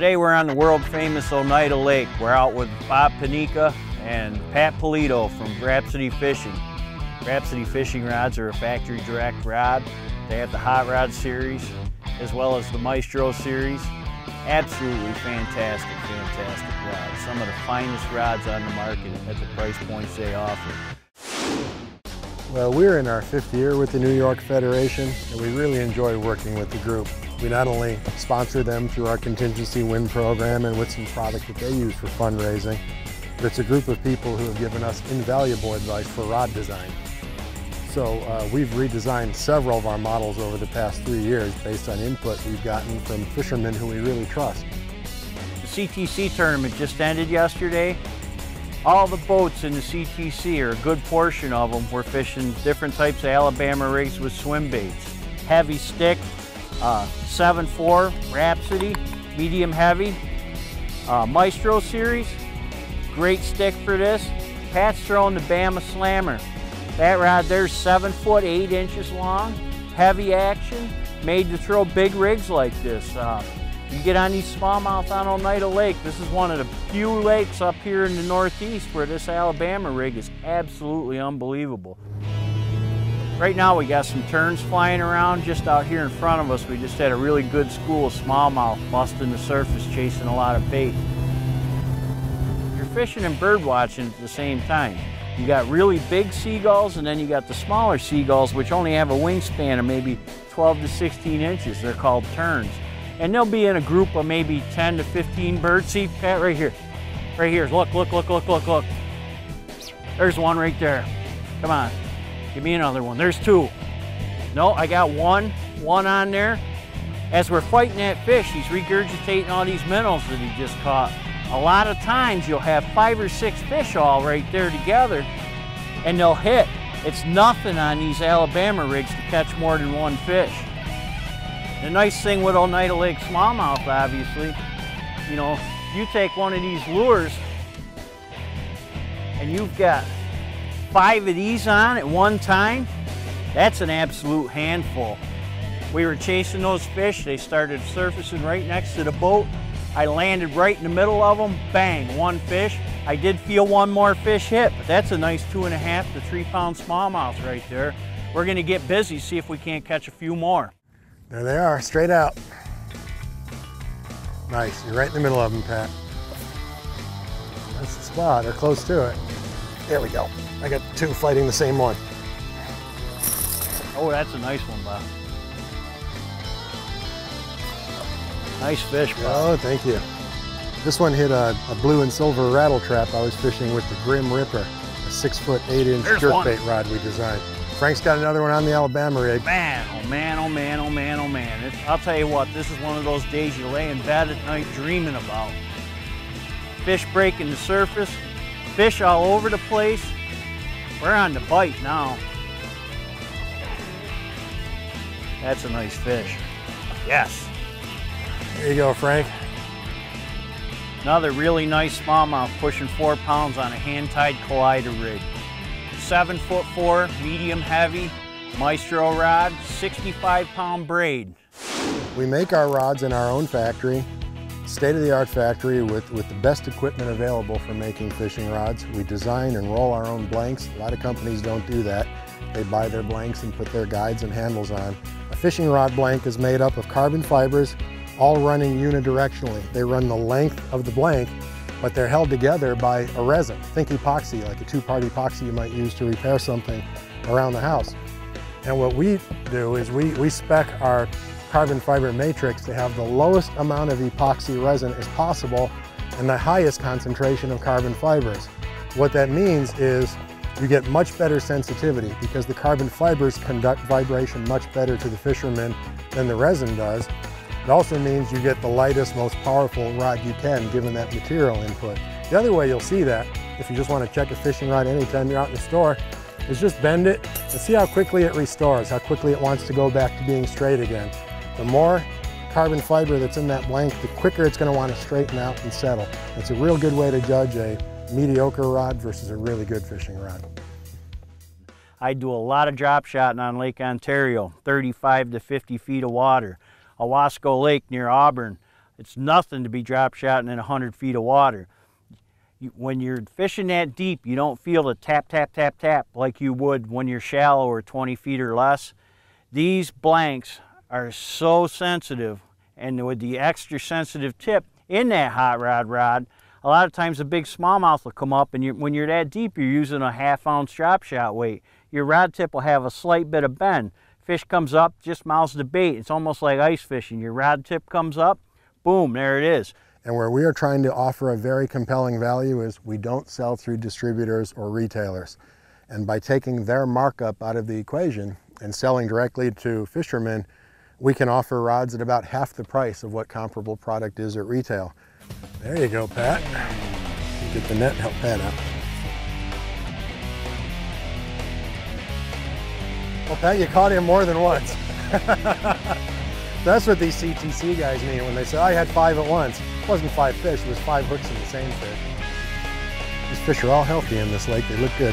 Today we're on the world famous Onieda Lake. We're out with Bob Penicka and Poleto from Rapsody Fishing. Rapsody fishing rods are a factory direct rod. They have the Hot Rod series as well as the Maestro series. Absolutely fantastic rods. Some of the finest rods on the market at the price points they offer. Well, we're in our 5th year with the New York Federation, and we really enjoy working with the group. We not only sponsor them through our contingency win program and with some product that they use for fundraising, but it's a group of people who have given us invaluable advice for rod design. So we've redesigned several of our models over the past 3 years based on input we've gotten from fishermen who we really trust. The CTC tournament just ended yesterday. All the boats in the CTC, or a good portion of them, were fishing different types of Alabama rigs with swim baits. Heavy stick, 7.4 Rapsody, medium heavy, Maestro series, great stick for this. Pat's throwing the Bama Slammer. That rod there's 7 foot 8 inches long, heavy action, made to throw big rigs like this. You get on these smallmouth on Onieda Lake. This is one of the few lakes up here in the Northeast where this Alabama rig is absolutely unbelievable. Right now we got some terns flying around just out here in front of us. We just had a really good school of smallmouth busting the surface, chasing a lot of bait. You're fishing and bird watching at the same time. You got really big seagulls, and then you got the smaller seagulls, which only have a wingspan of maybe 12 to 16 inches. They're called terns. And they'll be in a group of maybe 10 to 15 birds. See, Pat, right here. Right here. Look, look, look, look, look, look. There's one right there. Come on. Give me another one. There's 2. No, I got one on there. As we're fighting that fish, he's regurgitating all these minnows that he just caught. A lot of times you'll have 5 or 6 fish all right there together, and they'll hit. It's nothing on these Alabama rigs to catch more than 1 fish. The nice thing with Onieda Lake smallmouth, obviously, you know, you take one of these lures and you've got 5 of these on at one time, that's an absolute handful. We were chasing those fish, they started surfacing right next to the boat. I landed right in the middle of them, bang, 1 fish. I did feel 1 more fish hit, but that's a nice 2.5 to 3 pound smallmouth right there. We're gonna get busy, see if we can't catch a few more. There they are, straight out. Nice, you're right in the middle of them, Pat. That's the spot, or close to it. There we go. I got 2 fighting the same one. Oh, that's a nice one, Bob. Nice fish, Bob. Oh, thank you. This one hit a blue and silver rattle trap I was fishing with the Grim Ripper, a 6 foot 8 inch jerkbait rod we designed. Frank's got another one on the Alabama rig. Man, oh man, oh man, oh man, oh man. I'll tell you what, this is one of those days you lay in bed at night dreaming about. Fish breaking the surface, fish all over the place. We're on the bite now. That's a nice fish. Yes. There you go, Frank. Another really nice smallmouth pushing 4 pounds on a hand-tied collider rig. 7'4", medium heavy, Maestro rod, 65 pound braid. We make our rods in our own factory, state-of-the-art factory with the best equipment available for making fishing rods. We design and roll our own blanks. A lot of companies don't do that. They buy their blanks and put their guides and handles on. A fishing rod blank is made up of carbon fibers, all running unidirectionally. They run the length of the blank, but they're held together by a resin. Think epoxy, like a 2-part epoxy you might use to repair something around the house. And what we do is we spec our carbon fiber matrix to have the lowest amount of epoxy resin as possible and the highest concentration of carbon fibers. What that means is you get much better sensitivity because the carbon fibers conduct vibration much better to the fisherman than the resin does. It also means you get the lightest, most powerful rod you can given that material input. The other way you'll see that, if you just want to check a fishing rod anytime you're out in the store, is just bend it and see how quickly it restores, how quickly it wants to go back to being straight again. The more carbon fiber that's in that blank, the quicker it's going to want to straighten out and settle. It's a real good way to judge a mediocre rod versus a really good fishing rod. I do a lot of drop shotting on Lake Ontario, 35 to 50 feet of water. Owasco Lake near Auburn It's nothing to be drop shotting in 100 feet of water. When you're fishing that deep, you don't feel the tap, tap, tap, tap like you would when you're shallow or 20 feet or less. These blanks are so sensitive, and with the extra sensitive tip in that hot rod, a lot of times a big smallmouth will come up, and when you're that deep, you're using a 1/2 ounce drop shot weight. Your rod tip will have a slight bit of bend. Fish comes up, just mouths the bait. It's almost like ice fishing. Your rod tip comes up, boom, there it is. And where we are trying to offer a very compelling value is we don't sell through distributors or retailers. And by taking their markup out of the equation and selling directly to fishermen, we can offer rods at about half the price of what comparable product is at retail. There you go, Pat. Get the net and help Pat out. Well, Pat, you caught him more than once. That's what these CTC guys mean when they say, I had 5 at once. It wasn't 5 fish, it was 5 hooks in the same fish. These fish are all healthy in this lake, they look good.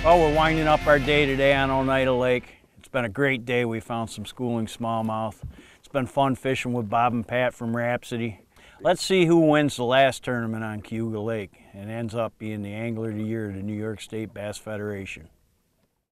Well, we're winding up our day today on Oneida Lake. It's been a great day. We found some schooling smallmouth. It's been fun fishing with Bob and Pat from Rhapsody. Let's see who wins the last tournament on Cayuga Lake and ends up being the Angler of the Year of the New York State Bass Federation.